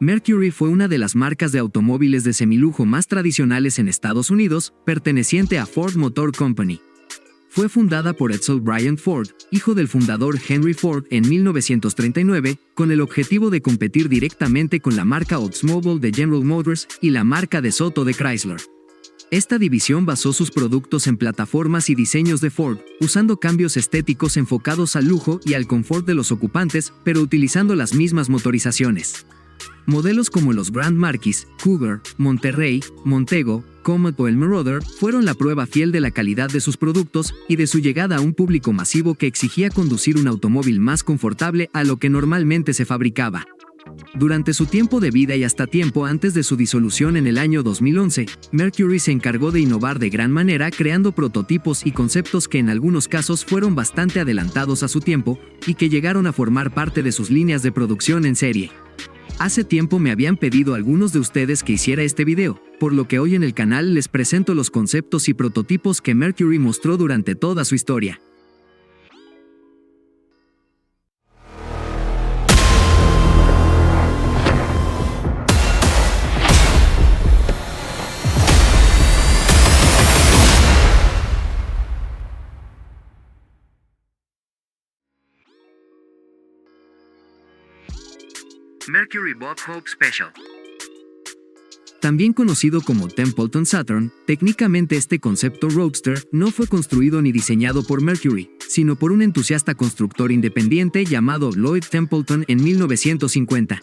Mercury fue una de las marcas de automóviles de semilujo más tradicionales en Estados Unidos, perteneciente a Ford Motor Company. Fue fundada por Edsel Bryant Ford, hijo del fundador Henry Ford, en 1939, con el objetivo de competir directamente con la marca Oldsmobile de General Motors y la marca DeSoto de Chrysler. Esta división basó sus productos en plataformas y diseños de Ford, usando cambios estéticos enfocados al lujo y al confort de los ocupantes, pero utilizando las mismas motorizaciones. Modelos como los Grand Marquis, Cougar, Monterrey, Montego, Comet o el Marauder fueron la prueba fiel de la calidad de sus productos y de su llegada a un público masivo que exigía conducir un automóvil más confortable a lo que normalmente se fabricaba. Durante su tiempo de vida y hasta tiempo antes de su disolución en el año 2011, Mercury se encargó de innovar de gran manera creando prototipos y conceptos que en algunos casos fueron bastante adelantados a su tiempo y que llegaron a formar parte de sus líneas de producción en serie. Hace tiempo me habían pedido algunos de ustedes que hiciera este video, por lo que hoy en el canal les presento los conceptos y prototipos que Mercury mostró durante toda su historia. Mercury Bob Hope Special. También conocido como Templeton Saturn, técnicamente este concepto Roadster no fue construido ni diseñado por Mercury, sino por un entusiasta constructor independiente llamado Lloyd Templeton en 1950,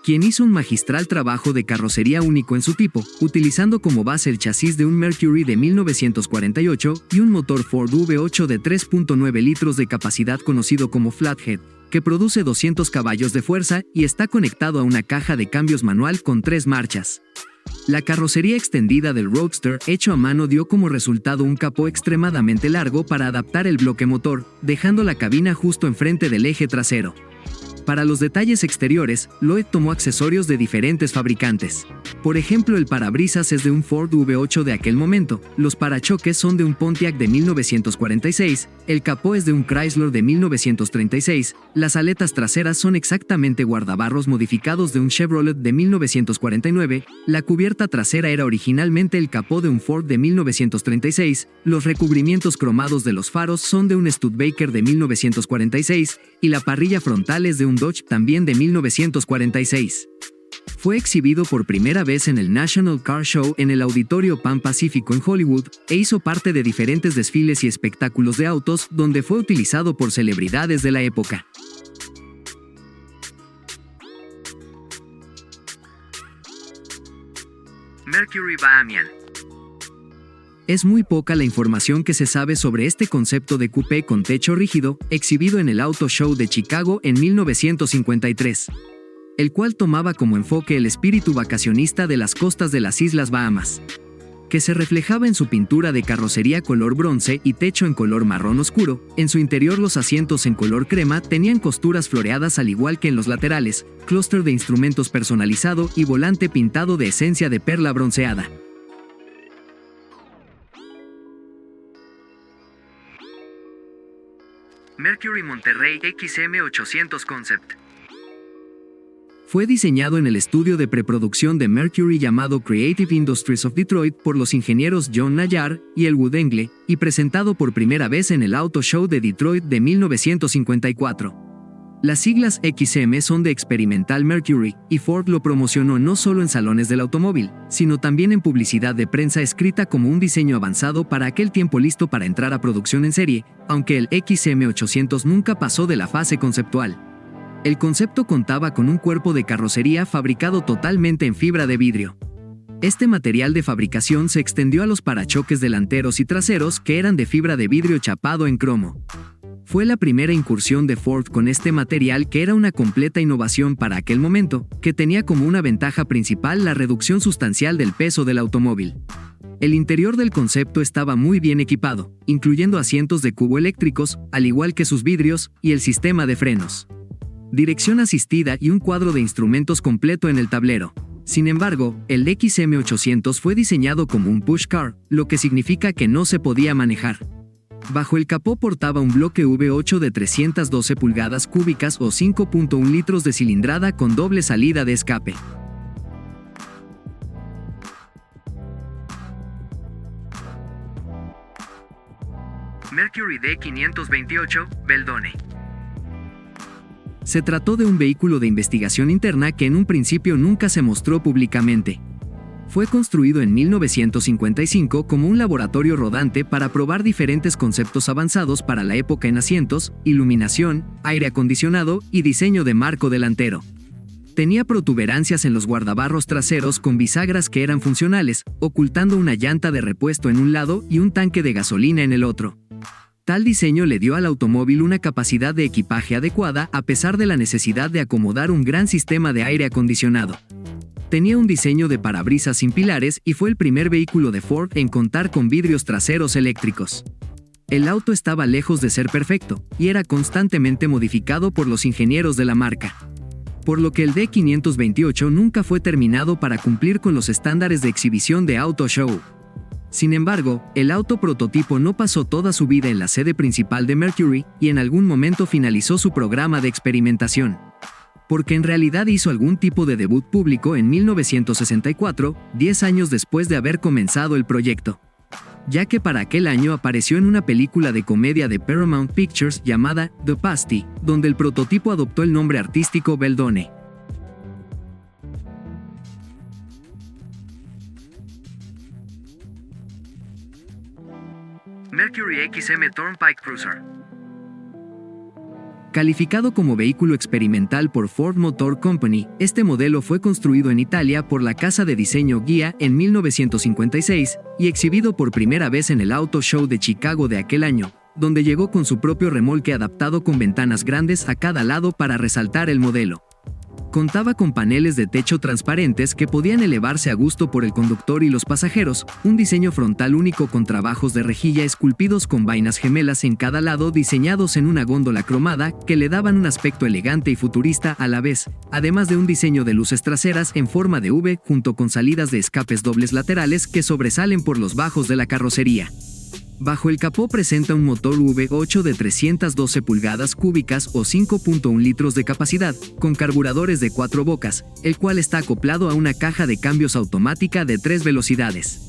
quien hizo un magistral trabajo de carrocería único en su tipo, utilizando como base el chasis de un Mercury de 1948 y un motor Ford V8 de 3.9 litros de capacidad conocido como Flathead, que produce 200 caballos de fuerza y está conectado a una caja de cambios manual con 3 marchas. La carrocería extendida del Roadster hecho a mano dio como resultado un capó extremadamente largo para adaptar el bloque motor, dejando la cabina justo enfrente del eje trasero. Para los detalles exteriores, Lloyd tomó accesorios de diferentes fabricantes. Por ejemplo, el parabrisas es de un Ford V8 de aquel momento, los parachoques son de un Pontiac de 1946, el capó es de un Chrysler de 1936, las aletas traseras son exactamente guardabarros modificados de un Chevrolet de 1949, la cubierta trasera era originalmente el capó de un Ford de 1936, los recubrimientos cromados de los faros son de un Studebaker de 1946 y la parrilla frontal es de un Dodge también de 1946. Fue exhibido por primera vez en el National Car Show en el Auditorio Pan Pacífico en Hollywood e hizo parte de diferentes desfiles y espectáculos de autos donde fue utilizado por celebridades de la época. Mercury Bahamian. Es muy poca la información que se sabe sobre este concepto de coupé con techo rígido, exhibido en el Auto Show de Chicago en 1953, el cual tomaba como enfoque el espíritu vacacionista de las costas de las Islas Bahamas, que se reflejaba en su pintura de carrocería color bronce y techo en color marrón oscuro. En su interior los asientos en color crema tenían costuras floreadas al igual que en los laterales, clúster de instrumentos personalizado y volante pintado de esencia de perla bronceada. Mercury Monterrey XM800 Concept. Fue diseñado en el estudio de preproducción de Mercury llamado Creative Industries of Detroit por los ingenieros John Nayar y Elwood Engle, y presentado por primera vez en el Auto Show de Detroit de 1954. Las siglas XM son de Experimental Mercury, y Ford lo promocionó no solo en salones del automóvil, sino también en publicidad de prensa escrita como un diseño avanzado para aquel tiempo listo para entrar a producción en serie, aunque el XM800 nunca pasó de la fase conceptual. El concepto contaba con un cuerpo de carrocería fabricado totalmente en fibra de vidrio. Este material de fabricación se extendió a los parachoques delanteros y traseros que eran de fibra de vidrio chapado en cromo. Fue la primera incursión de Ford con este material que era una completa innovación para aquel momento, que tenía como una ventaja principal la reducción sustancial del peso del automóvil. El interior del concepto estaba muy bien equipado, incluyendo asientos de cubo eléctricos, al igual que sus vidrios, y el sistema de frenos, dirección asistida y un cuadro de instrumentos completo en el tablero. Sin embargo, el XM800 fue diseñado como un push car, lo que significa que no se podía manejar. Bajo el capó portaba un bloque V8 de 312 pulgadas cúbicas o 5.1 litros de cilindrada con doble salida de escape. Mercury D528, Veldone. Se trató de un vehículo de investigación interna que en un principio nunca se mostró públicamente. Fue construido en 1955 como un laboratorio rodante para probar diferentes conceptos avanzados para la época en asientos, iluminación, aire acondicionado y diseño de marco delantero. Tenía protuberancias en los guardabarros traseros con bisagras que eran funcionales, ocultando una llanta de repuesto en un lado y un tanque de gasolina en el otro. Tal diseño le dio al automóvil una capacidad de equipaje adecuada a pesar de la necesidad de acomodar un gran sistema de aire acondicionado. Tenía un diseño de parabrisas sin pilares y fue el primer vehículo de Ford en contar con vidrios traseros eléctricos. El auto estaba lejos de ser perfecto, y era constantemente modificado por los ingenieros de la marca. Por lo que el D528 nunca fue terminado para cumplir con los estándares de exhibición de Auto Show. Sin embargo, el auto prototipo no pasó toda su vida en la sede principal de Mercury y en algún momento finalizó su programa de experimentación. Porque en realidad hizo algún tipo de debut público en 1964, 10 años después de haber comenzado el proyecto. Ya que para aquel año apareció en una película de comedia de Paramount Pictures llamada The Pasty, donde el prototipo adoptó el nombre artístico Veldone. Mercury XM Turnpike Cruiser. Calificado como vehículo experimental por Ford Motor Company, este modelo fue construido en Italia por la casa de diseño Ghia en 1956 y exhibido por primera vez en el Auto Show de Chicago de aquel año, donde llegó con su propio remolque adaptado con ventanas grandes a cada lado para resaltar el modelo. Contaba con paneles de techo transparentes que podían elevarse a gusto por el conductor y los pasajeros, un diseño frontal único con trabajos de rejilla esculpidos con vainas gemelas en cada lado diseñados en una góndola cromada que le daban un aspecto elegante y futurista a la vez, además de un diseño de luces traseras en forma de V junto con salidas de escapes dobles laterales que sobresalen por los bajos de la carrocería. Bajo el capó presenta un motor V8 de 312 pulgadas cúbicas o 5.1 litros de capacidad, con carburadores de 4 bocas, el cual está acoplado a una caja de cambios automática de 3 velocidades.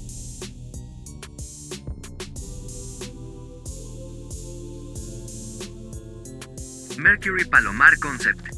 Mercury Palomar Concept.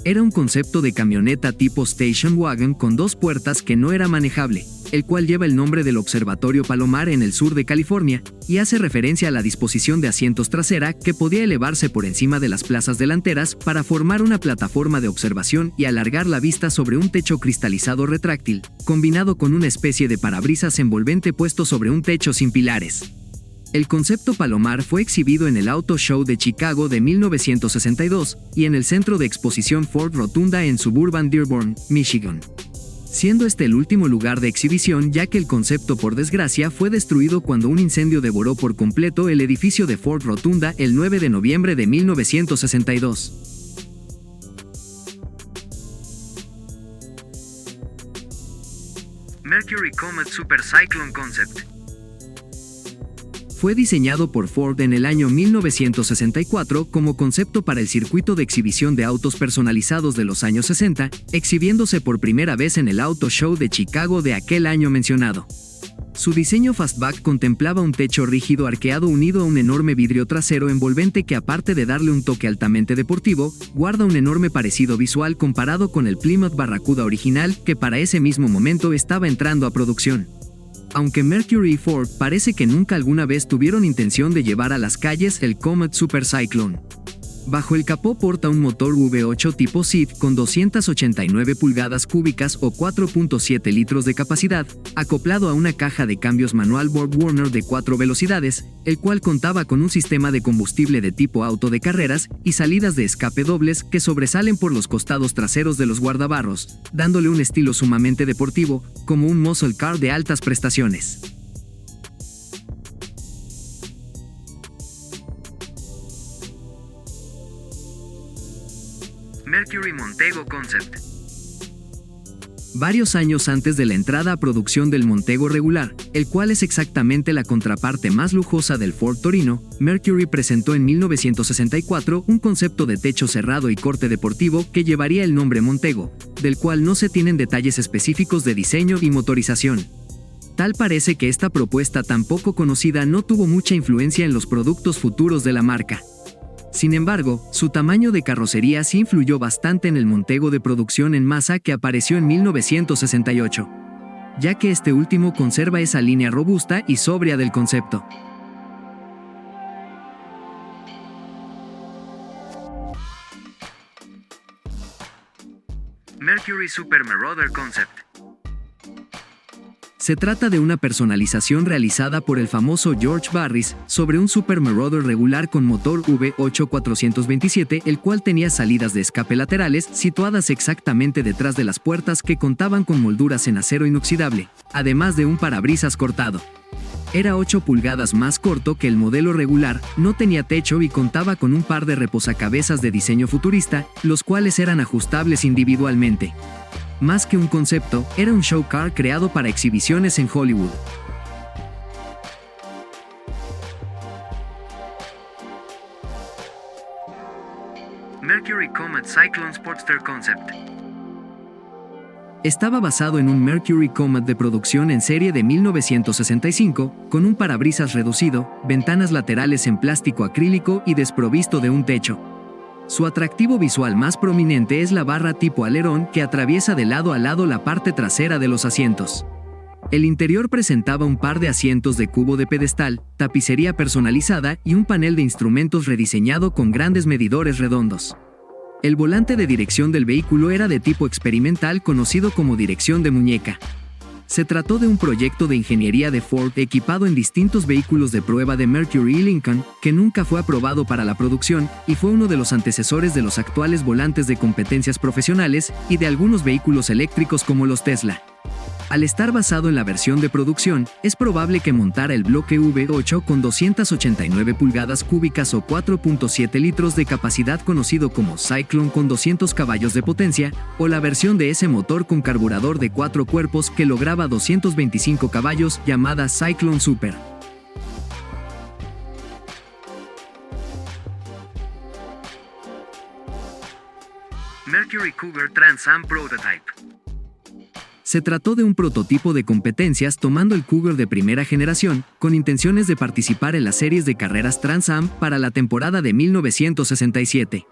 Era un concepto de camioneta tipo station wagon con 2 puertas que no era manejable, el cual lleva el nombre del Observatorio Palomar en el sur de California, y hace referencia a la disposición de asientos trasera que podía elevarse por encima de las plazas delanteras para formar una plataforma de observación y alargar la vista sobre un techo cristalizado retráctil, combinado con una especie de parabrisas envolvente puesto sobre un techo sin pilares. El concepto Palomar fue exhibido en el Auto Show de Chicago de 1962 y en el centro de exposición Ford Rotunda en suburban Dearborn, Michigan. Siendo este el último lugar de exhibición ya que el concepto por desgracia fue destruido cuando un incendio devoró por completo el edificio de Ford Rotunda el 9 de noviembre de 1962. Mercury Comet Super Cyclone Concept. Fue diseñado por Ford en el año 1964 como concepto para el circuito de exhibición de autos personalizados de los años 60, exhibiéndose por primera vez en el Auto Show de Chicago de aquel año mencionado. Su diseño fastback contemplaba un techo rígido arqueado unido a un enorme vidrio trasero envolvente que, aparte de darle un toque altamente deportivo, guarda un enorme parecido visual comparado con el Plymouth Barracuda original que para ese mismo momento estaba entrando a producción. Aunque Mercury y Ford parece que nunca alguna vez tuvieron intención de llevar a las calles el Comet Super Cyclone. Bajo el capó porta un motor V8 tipo SID con 289 pulgadas cúbicas o 4.7 litros de capacidad, acoplado a una caja de cambios manual BorgWarner de 4 velocidades, el cual contaba con un sistema de combustible de tipo auto de carreras y salidas de escape dobles que sobresalen por los costados traseros de los guardabarros, dándole un estilo sumamente deportivo, como un muscle car de altas prestaciones. Mercury Montego Concept. Varios años antes de la entrada a producción del Montego regular, el cual es exactamente la contraparte más lujosa del Ford Torino, Mercury presentó en 1964 un concepto de techo cerrado y corte deportivo que llevaría el nombre Montego, del cual no se tienen detalles específicos de diseño y motorización. Tal parece que esta propuesta tan poco conocida no tuvo mucha influencia en los productos futuros de la marca. Sin embargo, su tamaño de carrocería sí influyó bastante en el Montego de producción en masa que apareció en 1968, ya que este último conserva esa línea robusta y sobria del concepto. Mercury Super Marauder Concept. Se trata de una personalización realizada por el famoso George Barris sobre un Super Marauder regular con motor V8-427, el cual tenía salidas de escape laterales situadas exactamente detrás de las puertas que contaban con molduras en acero inoxidable, además de un parabrisas cortado. Era 8 pulgadas más corto que el modelo regular, no tenía techo y contaba con un par de reposacabezas de diseño futurista, los cuales eran ajustables individualmente. Más que un concepto, era un show car creado para exhibiciones en Hollywood. Mercury Comet Cyclone Sportster Concept. Estaba basado en un Mercury Comet de producción en serie de 1965, con un parabrisas reducido, ventanas laterales en plástico acrílico y desprovisto de un techo. Su atractivo visual más prominente es la barra tipo alerón que atraviesa de lado a lado la parte trasera de los asientos. El interior presentaba un par de asientos de cubo de pedestal, tapicería personalizada y un panel de instrumentos rediseñado con grandes medidores redondos. El volante de dirección del vehículo era de tipo experimental conocido como dirección de muñeca. Se trató de un proyecto de ingeniería de Ford equipado en distintos vehículos de prueba de Mercury y Lincoln, que nunca fue aprobado para la producción, y fue uno de los antecesores de los actuales volantes de competencias profesionales y de algunos vehículos eléctricos como los Tesla. Al estar basado en la versión de producción, es probable que montara el bloque V8 con 289 pulgadas cúbicas o 4.7 litros de capacidad conocido como Cyclone con 200 caballos de potencia, o la versión de ese motor con carburador de 4 cuerpos que lograba 225 caballos llamada Cyclone Super. Mercury Cougar Trans Am Prototype. Se trató de un prototipo de competencias tomando el Cougar de primera generación, con intenciones de participar en las series de carreras Trans Am para la temporada de 1967.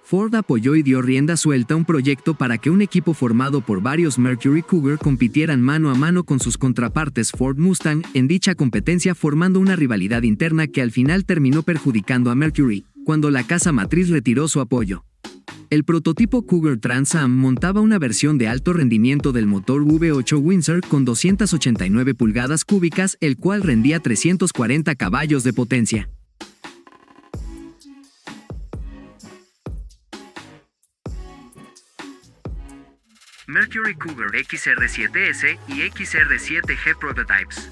Ford apoyó y dio rienda suelta a un proyecto para que un equipo formado por varios Mercury Cougar compitieran mano a mano con sus contrapartes Ford Mustang en dicha competencia, formando una rivalidad interna que al final terminó perjudicando a Mercury, cuando la casa matriz retiró su apoyo. El prototipo Cougar Trans Am montaba una versión de alto rendimiento del motor V8 Windsor con 289 pulgadas cúbicas, el cual rendía 340 caballos de potencia. Mercury Cougar XR7S y XR7G Prototypes.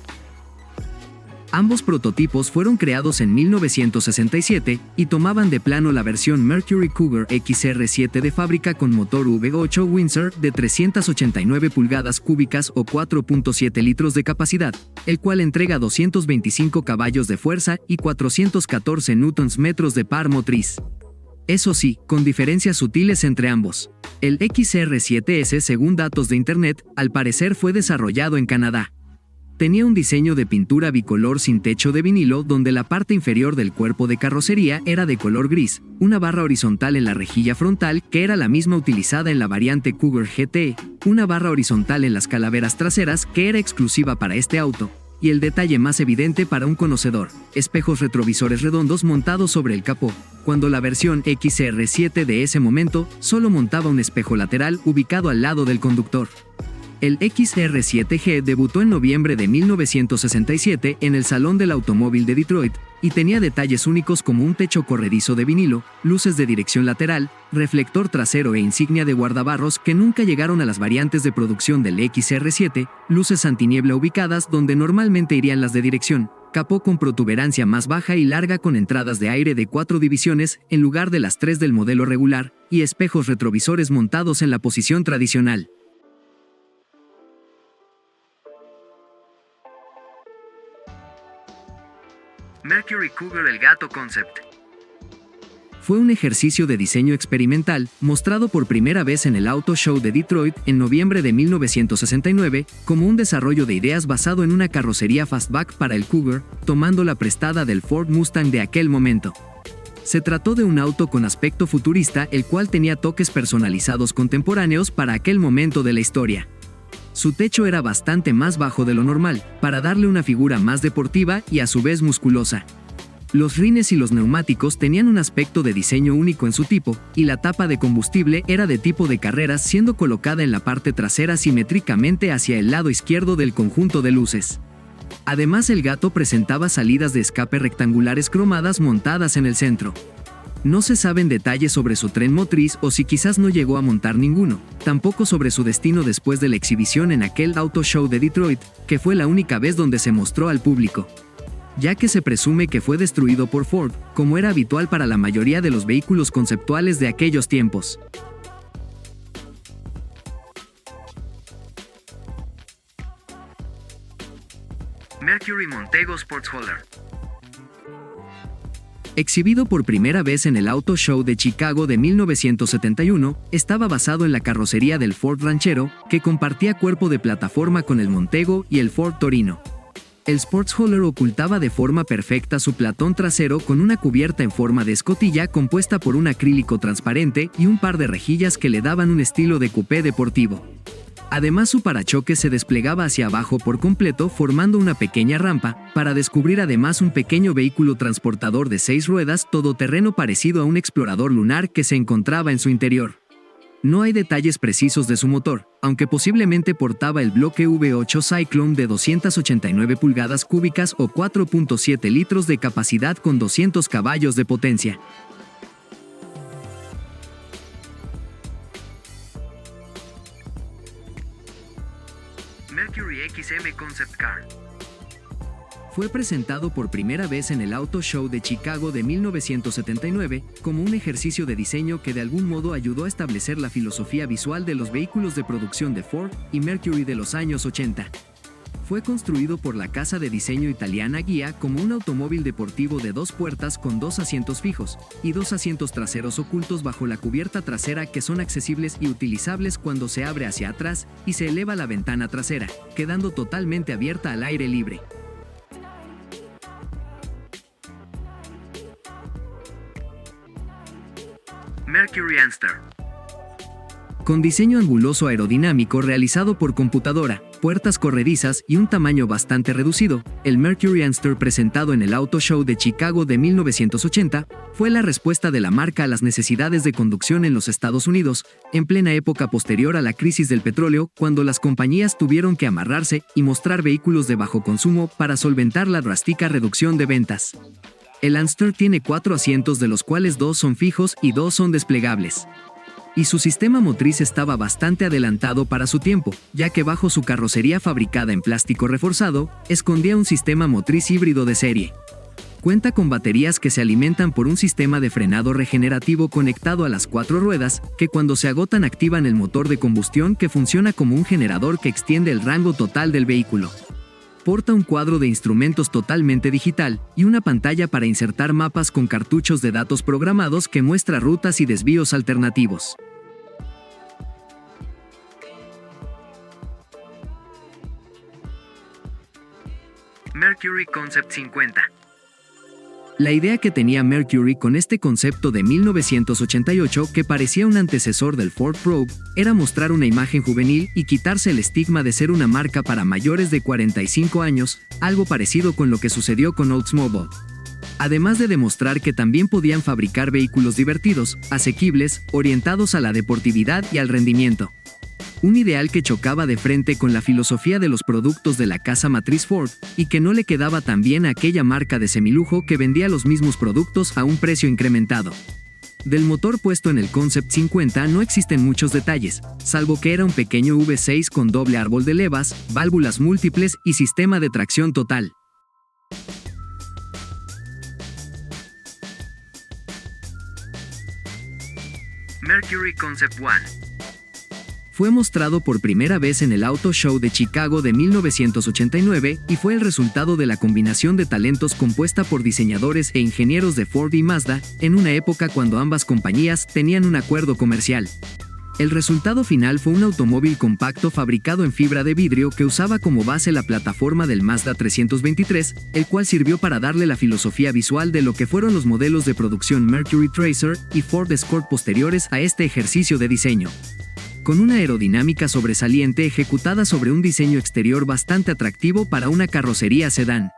Ambos prototipos fueron creados en 1967 y tomaban de plano la versión Mercury Cougar XR7 de fábrica con motor V8 Windsor de 389 pulgadas cúbicas o 4.7 litros de capacidad, el cual entrega 225 caballos de fuerza y 414 Nm de par motriz. Eso sí, con diferencias sutiles entre ambos. El XR7S, según datos de Internet, al parecer fue desarrollado en Canadá. Tenía un diseño de pintura bicolor sin techo de vinilo donde la parte inferior del cuerpo de carrocería era de color gris, una barra horizontal en la rejilla frontal que era la misma utilizada en la variante Cougar GT, una barra horizontal en las calaveras traseras que era exclusiva para este auto, y el detalle más evidente para un conocedor, espejos retrovisores redondos montados sobre el capó, cuando la versión XR7 de ese momento solo montaba un espejo lateral ubicado al lado del conductor. El XR7G debutó en noviembre de 1967 en el Salón del Automóvil de Detroit, y tenía detalles únicos como un techo corredizo de vinilo, luces de dirección lateral, reflector trasero e insignia de guardabarros que nunca llegaron a las variantes de producción del XR7, luces antiniebla ubicadas donde normalmente irían las de dirección, capó con protuberancia más baja y larga con entradas de aire de 4 divisiones en lugar de las 3 del modelo regular, y espejos retrovisores montados en la posición tradicional. Mercury Cougar el Gato Concept. Fue un ejercicio de diseño experimental, mostrado por primera vez en el Auto Show de Detroit en noviembre de 1969, como un desarrollo de ideas basado en una carrocería fastback para el Cougar, tomando la prestada del Ford Mustang de aquel momento. Se trató de un auto con aspecto futurista, el cual tenía toques personalizados contemporáneos para aquel momento de la historia. Su techo era bastante más bajo de lo normal, para darle una figura más deportiva y a su vez musculosa. Los rines y los neumáticos tenían un aspecto de diseño único en su tipo, y la tapa de combustible era de tipo de carreras, siendo colocada en la parte trasera simétricamente hacia el lado izquierdo del conjunto de luces. Además, el gato presentaba salidas de escape rectangulares cromadas montadas en el centro. No se saben detalles sobre su tren motriz o si quizás no llegó a montar ninguno, tampoco sobre su destino después de la exhibición en aquel Auto Show de Detroit, que fue la única vez donde se mostró al público, ya que se presume que fue destruido por Ford, como era habitual para la mayoría de los vehículos conceptuales de aquellos tiempos. Mercury Montego Sportshauler. Exhibido por primera vez en el Auto Show de Chicago de 1971, estaba basado en la carrocería del Ford Ranchero, que compartía cuerpo de plataforma con el Montego y el Ford Torino. El Sportshauler ocultaba de forma perfecta su platón trasero con una cubierta en forma de escotilla compuesta por un acrílico transparente y un par de rejillas que le daban un estilo de coupé deportivo. Además, su parachoques se desplegaba hacia abajo por completo, formando una pequeña rampa, para descubrir además un pequeño vehículo transportador de 6 ruedas todoterreno parecido a un explorador lunar que se encontraba en su interior. No hay detalles precisos de su motor, aunque posiblemente portaba el bloque V8 Cyclone de 289 pulgadas cúbicas o 4.7 litros de capacidad con 200 caballos de potencia. Mercury XM Concept Car. Fue presentado por primera vez en el Auto Show de Chicago de 1979, como un ejercicio de diseño que de algún modo ayudó a establecer la filosofía visual de los vehículos de producción de Ford y Mercury de los años 80. Fue construido por la casa de diseño italiana Ghia como un automóvil deportivo de 2 puertas con 2 asientos fijos, y 2 asientos traseros ocultos bajo la cubierta trasera que son accesibles y utilizables cuando se abre hacia atrás y se eleva la ventana trasera, quedando totalmente abierta al aire libre. Mercury Anster. Con diseño anguloso aerodinámico realizado por computadora, puertas corredizas y un tamaño bastante reducido, el Mercury Anster presentado en el Auto Show de Chicago de 1980 fue la respuesta de la marca a las necesidades de conducción en los Estados Unidos, en plena época posterior a la crisis del petróleo, cuando las compañías tuvieron que amarrarse y mostrar vehículos de bajo consumo para solventar la drástica reducción de ventas. El Anster tiene 4 asientos, de los cuales 2 son fijos y 2 son desplegables. Y su sistema motriz estaba bastante adelantado para su tiempo, ya que bajo su carrocería fabricada en plástico reforzado, escondía un sistema motriz híbrido de serie. Cuenta con baterías que se alimentan por un sistema de frenado regenerativo conectado a las 4 ruedas, que cuando se agotan activan el motor de combustión que funciona como un generador que extiende el rango total del vehículo. Porta un cuadro de instrumentos totalmente digital y una pantalla para insertar mapas con cartuchos de datos programados que muestra rutas y desvíos alternativos. Mercury Concept 50. La idea que tenía Mercury con este concepto de 1988, que parecía un antecesor del Ford Probe, era mostrar una imagen juvenil y quitarse el estigma de ser una marca para mayores de 45 años, algo parecido con lo que sucedió con Oldsmobile. Además de demostrar que también podían fabricar vehículos divertidos, asequibles, orientados a la deportividad y al rendimiento. Un ideal que chocaba de frente con la filosofía de los productos de la casa matriz Ford, y que no le quedaba tan bien a aquella marca de semilujo que vendía los mismos productos a un precio incrementado. Del motor puesto en el Concept 50 no existen muchos detalles, salvo que era un pequeño V6 con doble árbol de levas, válvulas múltiples y sistema de tracción total. Mercury Concept 1. Fue mostrado por primera vez en el Auto Show de Chicago de 1989 y fue el resultado de la combinación de talentos compuesta por diseñadores e ingenieros de Ford y Mazda, en una época cuando ambas compañías tenían un acuerdo comercial. El resultado final fue un automóvil compacto fabricado en fibra de vidrio que usaba como base la plataforma del Mazda 323, el cual sirvió para darle la filosofía visual de lo que fueron los modelos de producción Mercury Tracer y Ford Escort posteriores a este ejercicio de diseño. Con una aerodinámica sobresaliente ejecutada sobre un diseño exterior bastante atractivo para una carrocería sedán.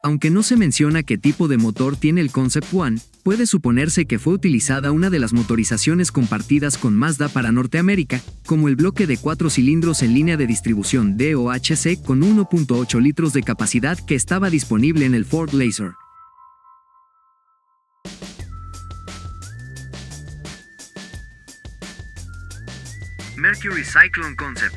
Aunque no se menciona qué tipo de motor tiene el Concept One, puede suponerse que fue utilizada una de las motorizaciones compartidas con Mazda para Norteamérica, como el bloque de 4 cilindros en línea de distribución DOHC con 1.8 litros de capacidad que estaba disponible en el Ford Laser. Mercury Cyclone Concept.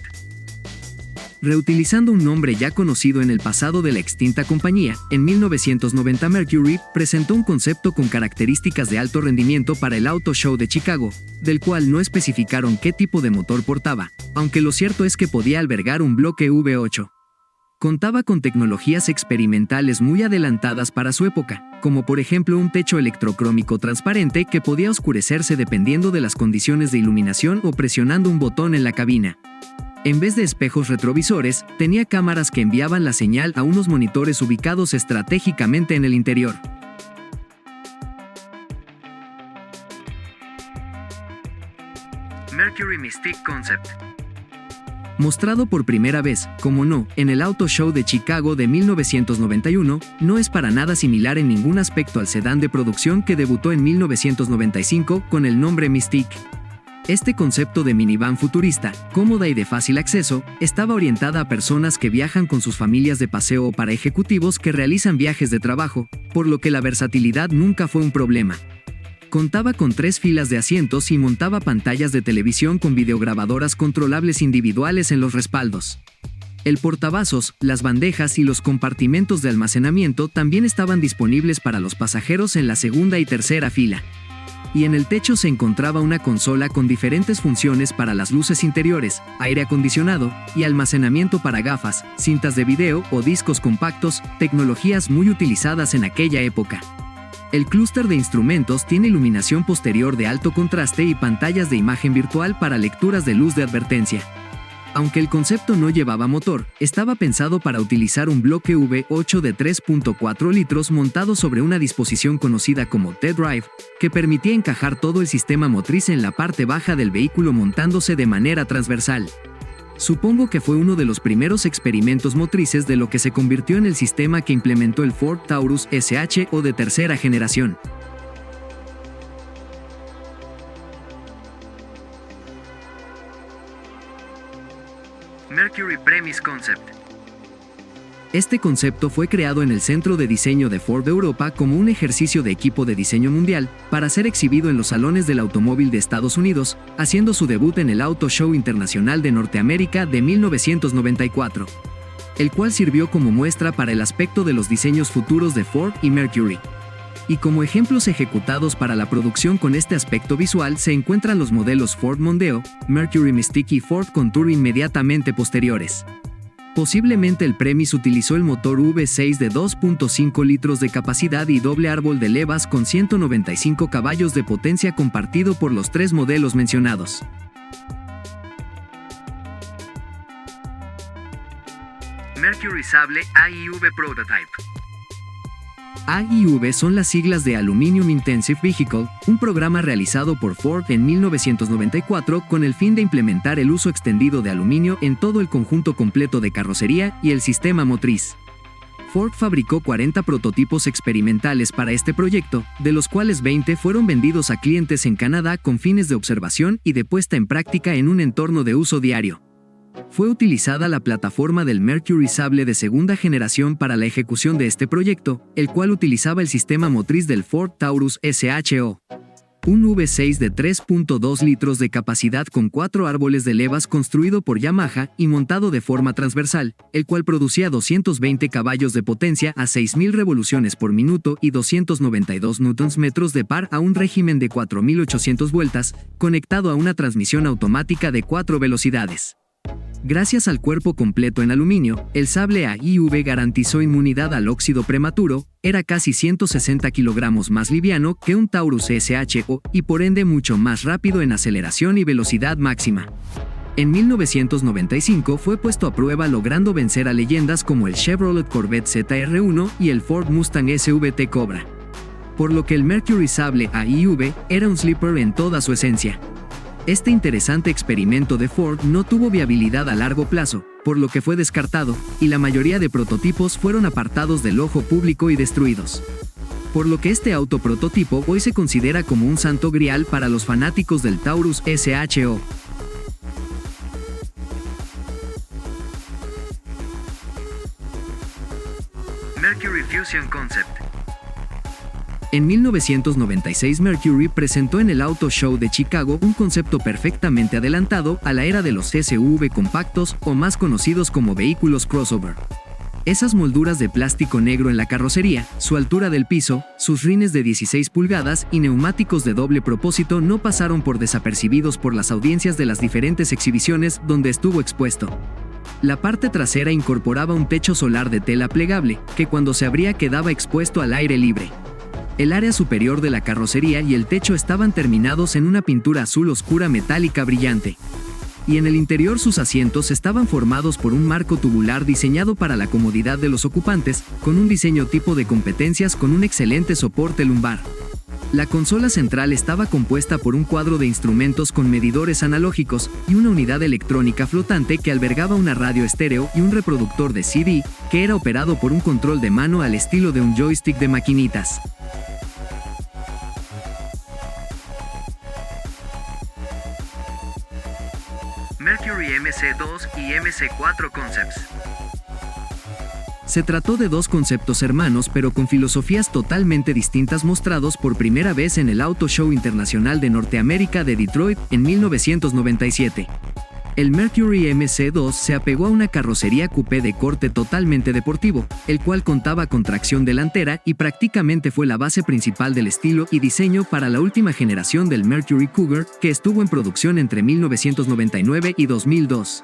Reutilizando un nombre ya conocido en el pasado de la extinta compañía, en 1990 Mercury presentó un concepto con características de alto rendimiento para el Auto Show de Chicago, del cual no especificaron qué tipo de motor portaba, aunque lo cierto es que podía albergar un bloque V8. Contaba con tecnologías experimentales muy adelantadas para su época, como por ejemplo un techo electrocrómico transparente que podía oscurecerse dependiendo de las condiciones de iluminación o presionando un botón en la cabina. En vez de espejos retrovisores, tenía cámaras que enviaban la señal a unos monitores ubicados estratégicamente en el interior. Mercury Mystique Concept. Mostrado por primera vez, como no, en el Auto Show de Chicago de 1991, no es para nada similar en ningún aspecto al sedán de producción que debutó en 1995 con el nombre Mystique. Este concepto de minivan futurista, cómoda y de fácil acceso, estaba orientada a personas que viajan con sus familias de paseo o para ejecutivos que realizan viajes de trabajo, por lo que la versatilidad nunca fue un problema. Contaba con 3 filas de asientos y montaba pantallas de televisión con videograbadoras controlables individuales en los respaldos. El portavasos, las bandejas y los compartimentos de almacenamiento también estaban disponibles para los pasajeros en la segunda y tercera fila. Y en el techo se encontraba una consola con diferentes funciones para las luces interiores, aire acondicionado y almacenamiento para gafas, cintas de video o discos compactos, tecnologías muy utilizadas en aquella época. El clúster de instrumentos tiene iluminación posterior de alto contraste y pantallas de imagen virtual para lecturas de luz de advertencia. Aunque el concepto no llevaba motor, estaba pensado para utilizar un bloque V8 de 3.4 litros montado sobre una disposición conocida como T-Drive, que permitía encajar todo el sistema motriz en la parte baja del vehículo montándose de manera transversal. Supongo que fue uno de los primeros experimentos motrices de lo que se convirtió en el sistema que implementó el Ford Taurus SH o de tercera generación. Mercury Premise Concept. Este concepto fue creado en el Centro de Diseño de Ford Europa como un ejercicio de equipo de diseño mundial para ser exhibido en los salones del automóvil de Estados Unidos, haciendo su debut en el Auto Show Internacional de Norteamérica de 1994, el cual sirvió como muestra para el aspecto de los diseños futuros de Ford y Mercury. Y como ejemplos ejecutados para la producción con este aspecto visual se encuentran los modelos Ford Mondeo, Mercury Mystique y Ford Contour inmediatamente posteriores. Posiblemente el Premise utilizó el motor V6 de 2.5 litros de capacidad y doble árbol de levas con 195 caballos de potencia compartido por los 3 modelos mencionados. Mercury Sable AIV Prototype. AIV son las siglas de Aluminium Intensive Vehicle, un programa realizado por Ford en 1994 con el fin de implementar el uso extendido de aluminio en todo el conjunto completo de carrocería y el sistema motriz. Ford fabricó 40 prototipos experimentales para este proyecto, de los cuales 20 fueron vendidos a clientes en Canadá con fines de observación y de puesta en práctica en un entorno de uso diario. Fue utilizada la plataforma del Mercury Sable de segunda generación para la ejecución de este proyecto, el cual utilizaba el sistema motriz del Ford Taurus SHO. un V6 de 3.2 litros de capacidad con 4 árboles de levas construido por Yamaha y montado de forma transversal, el cual producía 220 caballos de potencia a 6.000 revoluciones por minuto y 292 Nm de par a un régimen de 4.800 vueltas, conectado a una transmisión automática de 4 velocidades. Gracias al cuerpo completo en aluminio, el sable AIV garantizó inmunidad al óxido prematuro, era casi 160 kilogramos más liviano que un Taurus SHO y por ende mucho más rápido en aceleración y velocidad máxima. En 1995 fue puesto a prueba logrando vencer a leyendas como el Chevrolet Corvette ZR1 y el Ford Mustang SVT Cobra. Por lo que el Mercury Sable AIV era un sleeper en toda su esencia. Este interesante experimento de Ford no tuvo viabilidad a largo plazo, por lo que fue descartado, y la mayoría de prototipos fueron apartados del ojo público y destruidos. Por lo que este auto prototipo hoy se considera como un santo grial para los fanáticos del Taurus SHO. Mercury Fusion Concept. En 1996 Mercury presentó en el Auto Show de Chicago un concepto perfectamente adelantado a la era de los SUV compactos o más conocidos como vehículos crossover. Esas molduras de plástico negro en la carrocería, su altura del piso, sus rines de 16 pulgadas y neumáticos de doble propósito no pasaron por desapercibidos por las audiencias de las diferentes exhibiciones donde estuvo expuesto. La parte trasera incorporaba un techo solar de tela plegable, que cuando se abría quedaba expuesto al aire libre. El área superior de la carrocería y el techo estaban terminados en una pintura azul oscura metálica brillante. Y en el interior sus asientos estaban formados por un marco tubular diseñado para la comodidad de los ocupantes, con un diseño tipo de competencias con un excelente soporte lumbar. La consola central estaba compuesta por un cuadro de instrumentos con medidores analógicos y una unidad electrónica flotante que albergaba una radio estéreo y un reproductor de CD, que era operado por un control de mano al estilo de un joystick de maquinitas. Mercury MC2 y MC4 Concepts. Se trató de dos conceptos hermanos pero con filosofías totalmente distintas mostrados por primera vez en el Auto Show Internacional de Norteamérica de Detroit en 1997. El Mercury MC2 se apegó a una carrocería coupé de corte totalmente deportivo, el cual contaba con tracción delantera y prácticamente fue la base principal del estilo y diseño para la última generación del Mercury Cougar, que estuvo en producción entre 1999 y 2002.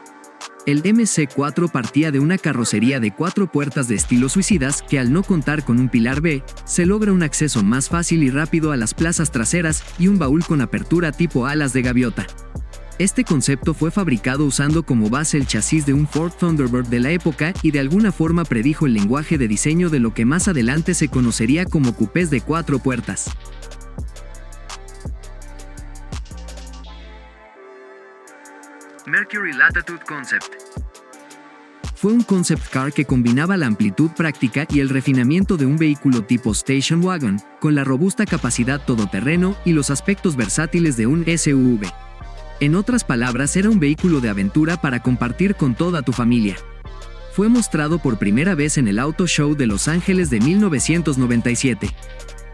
El MC4 partía de una carrocería de 4 puertas de estilo suicidas que al no contar con un pilar B, se logra un acceso más fácil y rápido a las plazas traseras y un baúl con apertura tipo alas de gaviota. Este concepto fue fabricado usando como base el chasis de un Ford Thunderbird de la época y de alguna forma predijo el lenguaje de diseño de lo que más adelante se conocería como cupés de 4 puertas. Mercury Latitude Concept. Fue un concept car que combinaba la amplitud práctica y el refinamiento de un vehículo tipo station wagon, con la robusta capacidad todoterreno y los aspectos versátiles de un SUV. En otras palabras, era un vehículo de aventura para compartir con toda tu familia. Fue mostrado por primera vez en el Auto Show de Los Ángeles de 1997.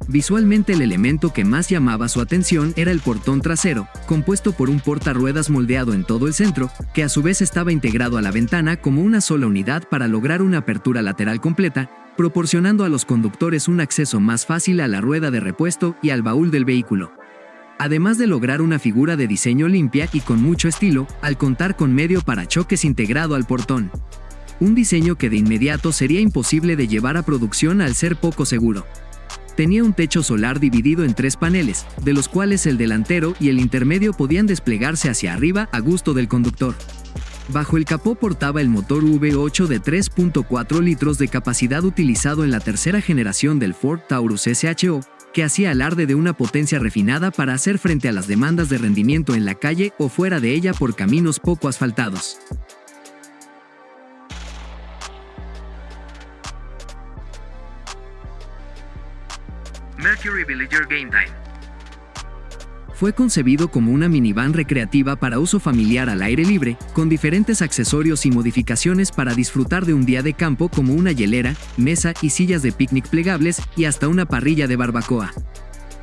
Visualmente el elemento que más llamaba su atención era el portón trasero, compuesto por un portarruedas moldeado en todo el centro, que a su vez estaba integrado a la ventana como una sola unidad para lograr una apertura lateral completa, proporcionando a los conductores un acceso más fácil a la rueda de repuesto y al baúl del vehículo. Además de lograr una figura de diseño limpia y con mucho estilo, al contar con medio parachoques integrado al portón. Un diseño que de inmediato sería imposible de llevar a producción al ser poco seguro. Tenía un techo solar dividido en 3 paneles, de los cuales el delantero y el intermedio podían desplegarse hacia arriba a gusto del conductor. Bajo el capó portaba el motor V8 de 3.4 litros de capacidad utilizado en la tercera generación del Ford Taurus SHO, que hacía alarde de una potencia refinada para hacer frente a las demandas de rendimiento en la calle o fuera de ella por caminos poco asfaltados. Mercury Villager Game Time. Fue concebido como una minivan recreativa para uso familiar al aire libre, con diferentes accesorios y modificaciones para disfrutar de un día de campo como una hielera, mesa y sillas de picnic plegables y hasta una parrilla de barbacoa.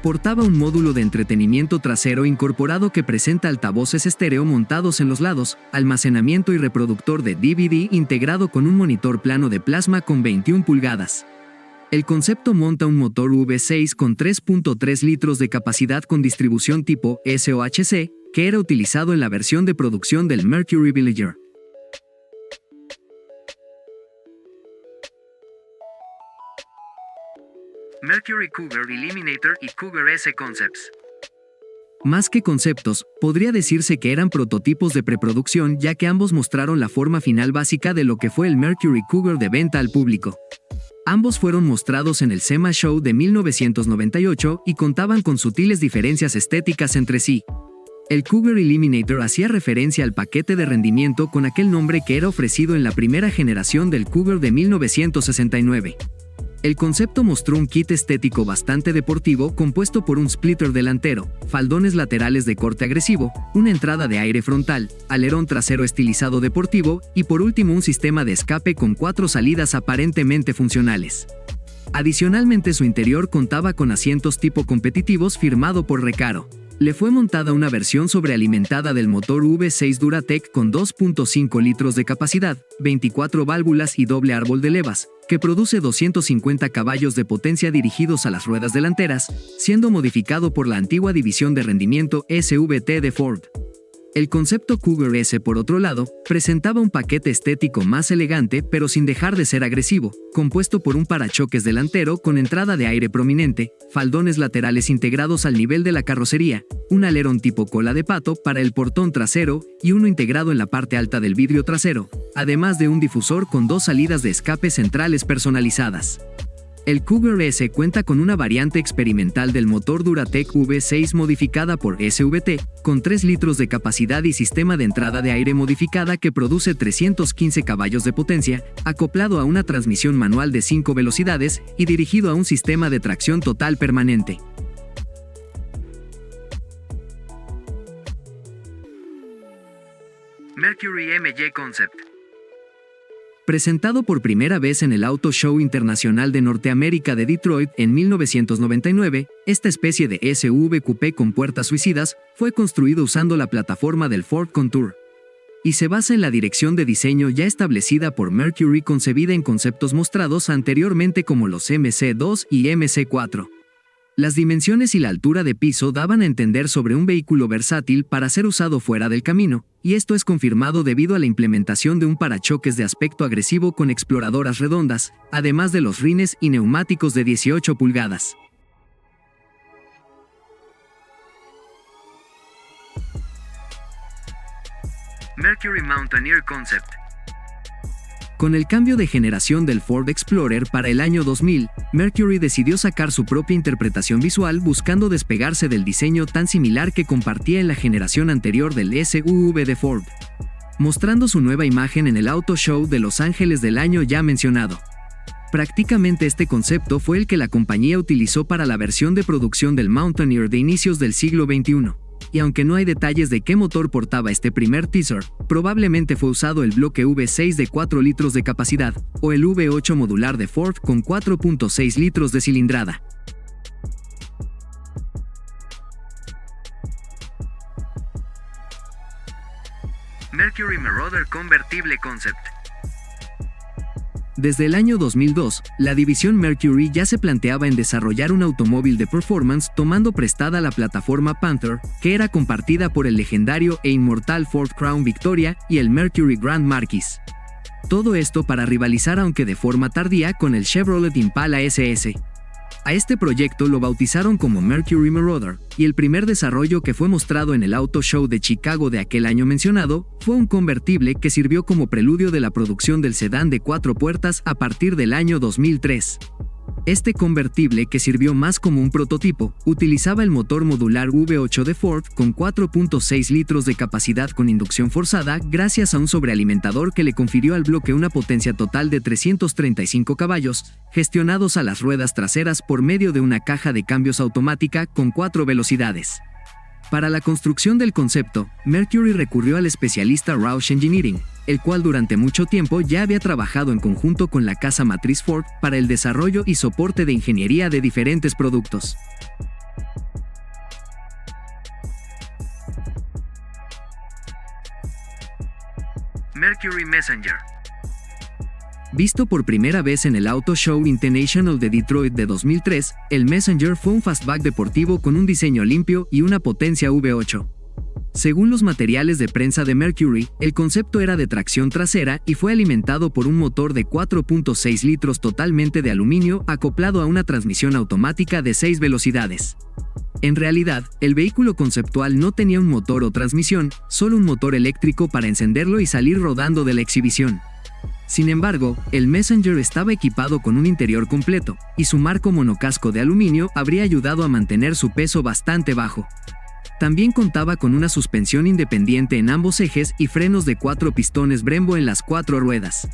Portaba un módulo de entretenimiento trasero incorporado que presenta altavoces estéreo montados en los lados, almacenamiento y reproductor de DVD integrado con un monitor plano de plasma con 21 pulgadas. El concepto monta un motor V6 con 3.3 litros de capacidad con distribución tipo SOHC, que era utilizado en la versión de producción del Mercury Villager. Mercury Cougar Eliminator y Cougar S Concepts. Más que conceptos, podría decirse que eran prototipos de preproducción, ya que ambos mostraron la forma final básica de lo que fue el Mercury Cougar de venta al público. Ambos fueron mostrados en el SEMA Show de 1998 y contaban con sutiles diferencias estéticas entre sí. El Cougar Eliminator hacía referencia al paquete de rendimiento con aquel nombre que era ofrecido en la primera generación del Cougar de 1969. El concepto mostró un kit estético bastante deportivo compuesto por un splitter delantero, faldones laterales de corte agresivo, una entrada de aire frontal, alerón trasero estilizado deportivo y por último un sistema de escape con 4 salidas aparentemente funcionales. Adicionalmente, su interior contaba con asientos tipo competitivos firmado por Recaro. Le fue montada una versión sobrealimentada del motor V6 Duratec con 2.5 litros de capacidad, 24 válvulas y doble árbol de levas, que produce 250 caballos de potencia dirigidos a las ruedas delanteras, siendo modificado por la antigua división de rendimiento SVT de Ford. El concepto Cougar S, por otro lado, presentaba un paquete estético más elegante pero sin dejar de ser agresivo, compuesto por un parachoques delantero con entrada de aire prominente, faldones laterales integrados al nivel de la carrocería, un alerón tipo cola de pato para el portón trasero y uno integrado en la parte alta del vidrio trasero, además de un difusor con 2 salidas de escape centrales personalizadas. El Cougar S cuenta con una variante experimental del motor Duratec V6 modificada por SVT, con 3 litros de capacidad y sistema de entrada de aire modificada que produce 315 caballos de potencia, acoplado a una transmisión manual de 5 velocidades y dirigido a un sistema de tracción total permanente. Mercury MG Concept. Presentado por primera vez en el Auto Show Internacional de Norteamérica de Detroit en 1999, esta especie de SUV coupé con puertas suicidas fue construido usando la plataforma del Ford Contour y se basa en la dirección de diseño ya establecida por Mercury, concebida en conceptos mostrados anteriormente como los MC2 y MC4. Las dimensiones y la altura de piso daban a entender sobre un vehículo versátil para ser usado fuera del camino, y esto es confirmado debido a la implementación de un parachoques de aspecto agresivo con exploradoras redondas, además de los rines y neumáticos de 18 pulgadas. Mercury Mountaineer Concept. Con el cambio de generación del Ford Explorer para el año 2000, Mercury decidió sacar su propia interpretación visual buscando despegarse del diseño tan similar que compartía en la generación anterior del SUV de Ford, mostrando su nueva imagen en el Auto Show de Los Ángeles del año ya mencionado. Prácticamente este concepto fue el que la compañía utilizó para la versión de producción del Mountaineer de inicios del siglo XXI. Y aunque no hay detalles de qué motor portaba este primer teaser, probablemente fue usado el bloque V6 de 4 litros de capacidad, o el V8 modular de Ford con 4.6 litros de cilindrada. Mercury Marauder Convertible Concept. Desde el año 2002, la división Mercury ya se planteaba en desarrollar un automóvil de performance tomando prestada la plataforma Panther, que era compartida por el legendario e inmortal Ford Crown Victoria y el Mercury Grand Marquis. Todo esto para rivalizar, aunque de forma tardía, con el Chevrolet Impala SS. A este proyecto lo bautizaron como Mercury Marauder, y el primer desarrollo que fue mostrado en el Auto Show de Chicago de aquel año mencionado fue un convertible que sirvió como preludio de la producción del sedán de 4 puertas a partir del año 2003. Este convertible, que sirvió más como un prototipo, utilizaba el motor modular V8 de Ford con 4.6 litros de capacidad con inducción forzada gracias a un sobrealimentador que le confirió al bloque una potencia total de 335 caballos, gestionados a las ruedas traseras por medio de una caja de cambios automática con 4 velocidades. Para la construcción del concepto, Mercury recurrió al especialista Roush Engineering, el cual durante mucho tiempo ya había trabajado en conjunto con la casa matriz Ford para el desarrollo y soporte de ingeniería de diferentes productos. Mercury Messenger. Visto por primera vez en el Auto Show International de Detroit de 2003, el Messenger fue un fastback deportivo con un diseño limpio y una potencia V8. Según los materiales de prensa de Mercury, el concepto era de tracción trasera y fue alimentado por un motor de 4.6 litros totalmente de aluminio acoplado a una transmisión automática de 6 velocidades. En realidad, el vehículo conceptual no tenía un motor o transmisión, solo un motor eléctrico para encenderlo y salir rodando de la exhibición. Sin embargo, el Messenger estaba equipado con un interior completo, y su marco monocasco de aluminio habría ayudado a mantener su peso bastante bajo. También contaba con una suspensión independiente en ambos ejes y frenos de 4 pistones Brembo en las 4 ruedas.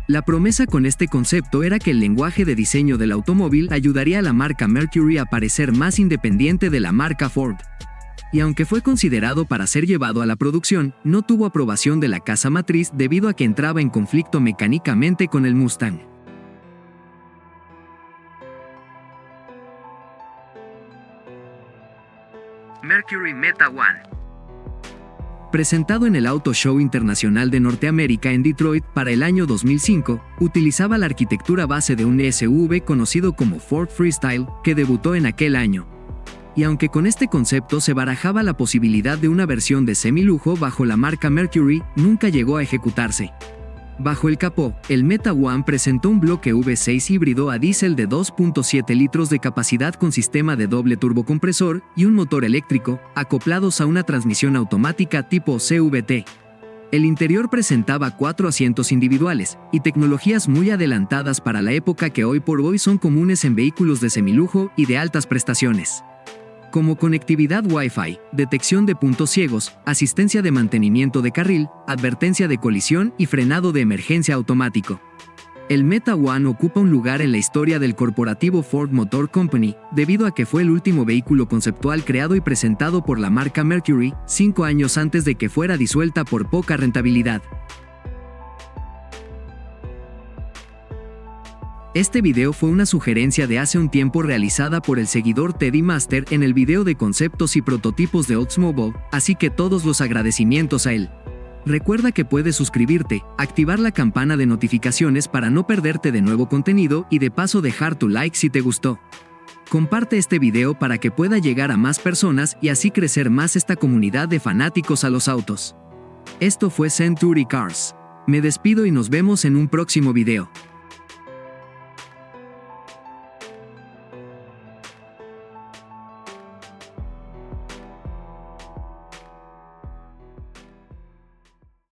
La promesa con este concepto era que el lenguaje de diseño del automóvil ayudaría a la marca Mercury a parecer más independiente de la marca Ford. Y aunque fue considerado para ser llevado a la producción, no tuvo aprobación de la casa matriz debido a que entraba en conflicto mecánicamente con el Mustang. Mercury Meta One. Presentado en el Auto Show Internacional de Norteamérica en Detroit para el año 2005, utilizaba la arquitectura base de un SUV conocido como Ford Freestyle, que debutó en aquel año. Y aunque con este concepto se barajaba la posibilidad de una versión de semilujo bajo la marca Mercury, nunca llegó a ejecutarse. Bajo el capó, el Meta One presentó un bloque V6 híbrido a diésel de 2.7 litros de capacidad con sistema de doble turbocompresor y un motor eléctrico, acoplados a una transmisión automática tipo CVT. El interior presentaba 4 asientos individuales y tecnologías muy adelantadas para la época que hoy por hoy son comunes en vehículos de semilujo y de altas prestaciones, como conectividad Wi-Fi, detección de puntos ciegos, asistencia de mantenimiento de carril, advertencia de colisión y frenado de emergencia automático. El Meta One ocupa un lugar en la historia del corporativo Ford Motor Company, debido a que fue el último vehículo conceptual creado y presentado por la marca Mercury, 5 años antes de que fuera disuelta por poca rentabilidad. Este video fue una sugerencia de hace un tiempo realizada por el seguidor Teddy Master en el video de conceptos y prototipos de Oldsmobile, así que todos los agradecimientos a él. Recuerda que puedes suscribirte, activar la campana de notificaciones para no perderte de nuevo contenido y de paso dejar tu like si te gustó. Comparte este video para que pueda llegar a más personas y así crecer más esta comunidad de fanáticos a los autos. Esto fue Century Cars. Me despido y nos vemos en un próximo video.